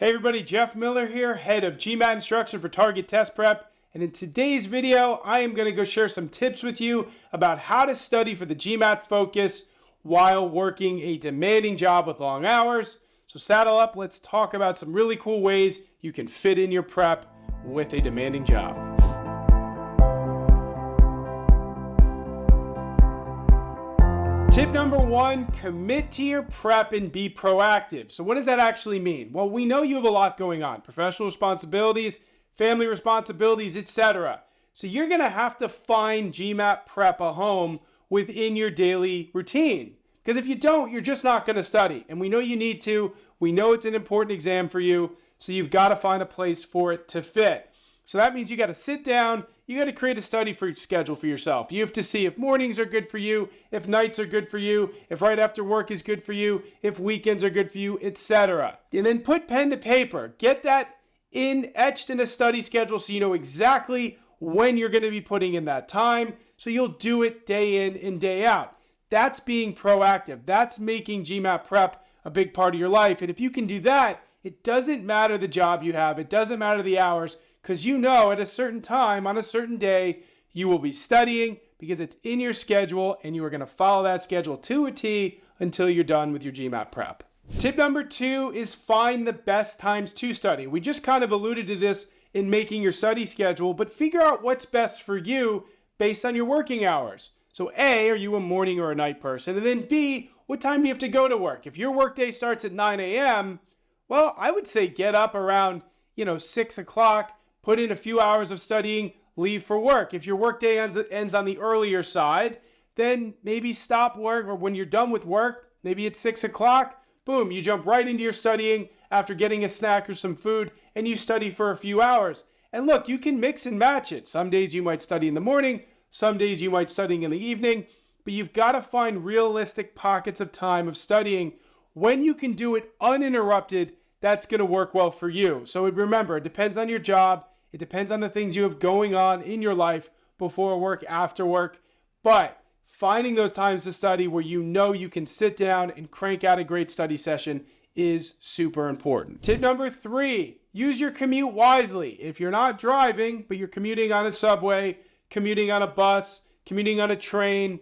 Hey everybody, Jeff Miller here, head of GMAT instruction for Target Test Prep. And in today's video, I am going to go share some tips with you about how to study for the GMAT focus while working a demanding job with long hours. So saddle up, let's talk about some really cool ways you can fit in your prep with a demanding job. Tip number one, commit to your prep and be proactive. So what does that actually mean? Well, we know you have a lot going on, professional responsibilities, family responsibilities, etc. So you're going to have to find GMAT prep a home within your daily routine. Because if you don't, you're just not going to study. And we know you need to. We know it's an important exam for you. So you've got to find a place for it to fit. So that means you got to sit down. You got to create a study schedule for yourself. You have to see if mornings are good for you, if nights are good for you, if right after work is good for you, if weekends are good for you, etc. And then put pen to paper. Get that etched in a study schedule so you know exactly when you're going to be putting in that time. So you'll do it day in and day out. That's being proactive. That's making GMAT prep a big part of your life. And if you can do that, it doesn't matter the job you have. It doesn't matter the hours. Because you know at a certain time, on a certain day, you will be studying because it's in your schedule and you are going to follow that schedule to a T until you're done with your GMAT prep. Tip number two is find the best times to study. We just kind of alluded to this in making your study schedule, but figure out what's best for you based on your working hours. So A, are you a morning or a night person? And then B, what time do you have to go to work? If your workday starts at 9 a.m., well, I would say get up around 6 o'clock. Put in a few hours of studying, leave for work. If your workday ends on the earlier side, then maybe stop work, or when you're done with work, maybe it's 6 o'clock, boom, you jump right into your studying after getting a snack or some food, and you study for a few hours. And look, you can mix and match it. Some days you might study in the morning, some days you might study in the evening, but you've got to find realistic pockets of time of studying. When you can do it uninterrupted, that's going to work well for you. So remember, it depends on your job. It depends on the things you have going on in your life before work, after work. But finding those times to study where you know you can sit down and crank out a great study session is super important. Tip number three, use your commute wisely. If you're not driving, but you're commuting on a subway, commuting on a bus, commuting on a train,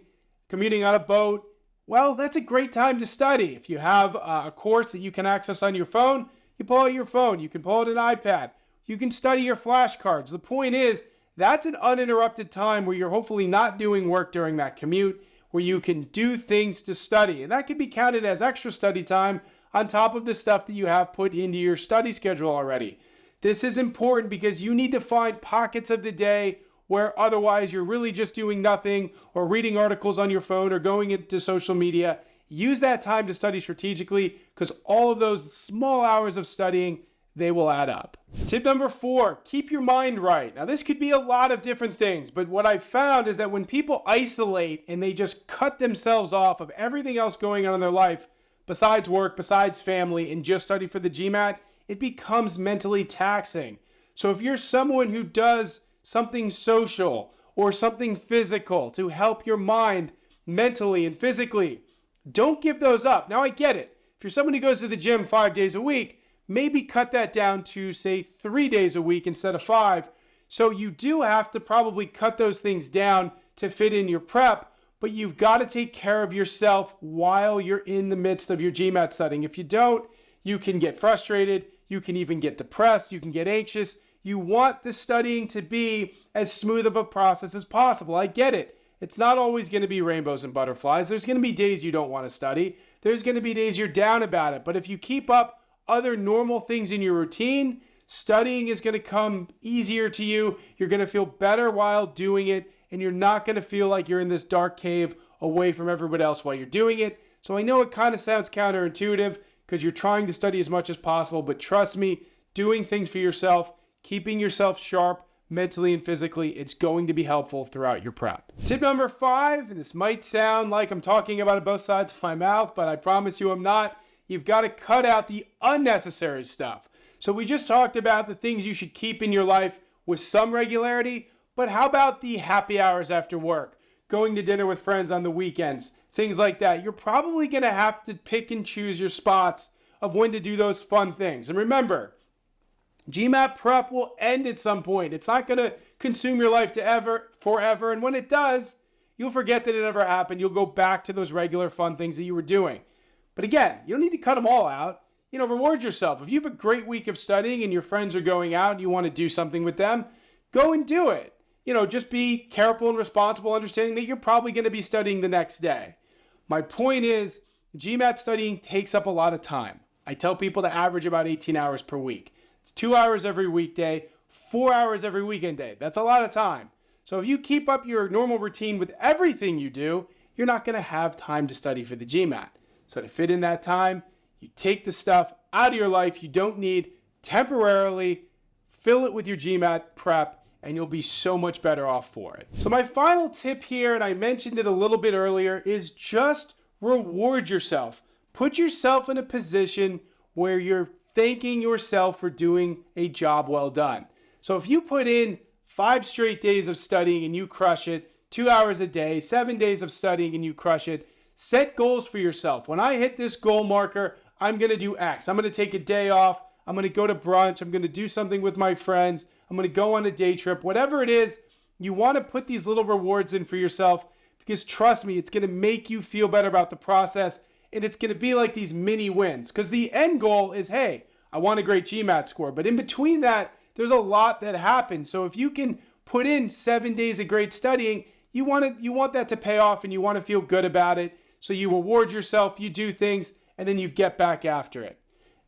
commuting on a boat, well, that's a great time to study. If you have a course that you can access on your phone, you pull out your phone. You can pull out an iPad. You can study your flashcards. The point is, that's an uninterrupted time where you're hopefully not doing work during that commute, where you can do things to study. And that can be counted as extra study time on top of the stuff that you have put into your study schedule already. This is important because you need to find pockets of the day where otherwise you're really just doing nothing or reading articles on your phone or going into social media. Use that time to study strategically because all of those small hours of studying, they will add up. Tip number four, keep your mind right. Now this could be a lot of different things, but what I've found is that when people isolate and they just cut themselves off of everything else going on in their life, besides work, besides family, and just study for the GMAT, it becomes mentally taxing. So if you're someone who does something social or something physical to help your mind mentally and physically, don't give those up. Now I get it. If you're someone who goes to the gym 5 days a week, maybe cut that down to, say, 3 days a week instead of 5. So you do have to probably cut those things down to fit in your prep, but you've got to take care of yourself while you're in the midst of your GMAT studying. If you don't, you can get frustrated. You can even get depressed. You can get anxious. You want the studying to be as smooth of a process as possible. I get it. It's not always going to be rainbows and butterflies. There's going to be days you don't want to study. There's going to be days you're down about it. But if you keep up other normal things in your routine, studying is going to come easier to you. You're going to feel better while doing it, and you're not going to feel like you're in this dark cave away from everybody else while you're doing it. So I know it kind of sounds counterintuitive because you're trying to study as much as possible, but trust me, doing things for yourself, keeping yourself sharp mentally and physically, it's going to be helpful throughout your prep. Tip number five, and this might sound like I'm talking about it both sides of my mouth, but I promise you I'm not. You've got to cut out the unnecessary stuff. So we just talked about the things you should keep in your life with some regularity, but how about the happy hours after work, going to dinner with friends on the weekends, things like that? You're probably going to have to pick and choose your spots of when to do those fun things. And remember, GMAT prep will end at some point. It's not going to consume your life forever. And when it does, you'll forget that it ever happened. You'll go back to those regular fun things that you were doing. But again, you don't need to cut them all out. Reward yourself. If you have a great week of studying and your friends are going out and you want to do something with them, go and do it. Just be careful and responsible, understanding that you're probably going to be studying the next day. My point is, GMAT studying takes up a lot of time. I tell people to average about 18 hours per week. It's 2 hours every weekday, 4 hours every weekend day. That's a lot of time. So if you keep up your normal routine with everything you do, you're not going to have time to study for the GMAT. So to fit in that time, you take the stuff out of your life you don't need temporarily, fill it with your GMAT prep, and you'll be so much better off for it. So my final tip here, and I mentioned it a little bit earlier, is just reward yourself. Put yourself in a position where you're thanking yourself for doing a job well done. So if you put in 5 straight days of studying and you crush it, 2 hours a day, 7 days of studying and you crush it, set goals for yourself. When I hit this goal marker, I'm going to do X. I'm going to take a day off. I'm going to go to brunch. I'm going to do something with my friends. I'm going to go on a day trip. Whatever it is, you want to put these little rewards in for yourself, because trust me, it's going to make you feel better about the process, and it's going to be like these mini wins. Because the end goal is, hey, I want a great GMAT score. But in between that, there's a lot that happens. So if you can put in 7 days of great studying, you want that to pay off, and you want to feel good about it. So you reward yourself, you do things, and then you get back after it.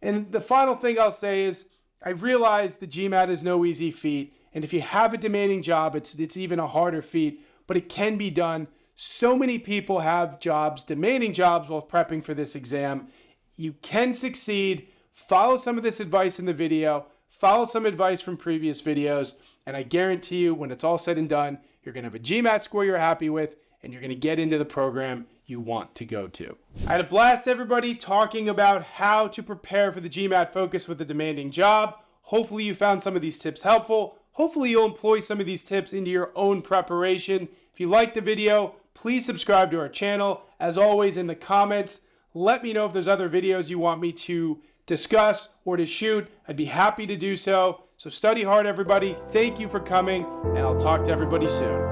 And the final thing I'll say is, I realize the GMAT is no easy feat. And if you have a demanding job, it's even a harder feat, but it can be done. So many people have demanding jobs while prepping for this exam. You can succeed. Follow some of this advice in the video. Follow some advice from previous videos. And I guarantee you, when it's all said and done, you're going to have a GMAT score you're happy with, and you're going to get into the program you want to go to. I had a blast, everybody, talking about how to prepare for the GMAT focus with a demanding job. Hopefully you found some of these tips helpful. Hopefully you'll employ some of these tips into your own preparation. If you liked the video, please subscribe to our channel. As always, in the comments, let me know if there's other videos you want me to discuss or to shoot. I'd be happy to do so. So study hard, everybody. Thank you for coming, and I'll talk to everybody soon.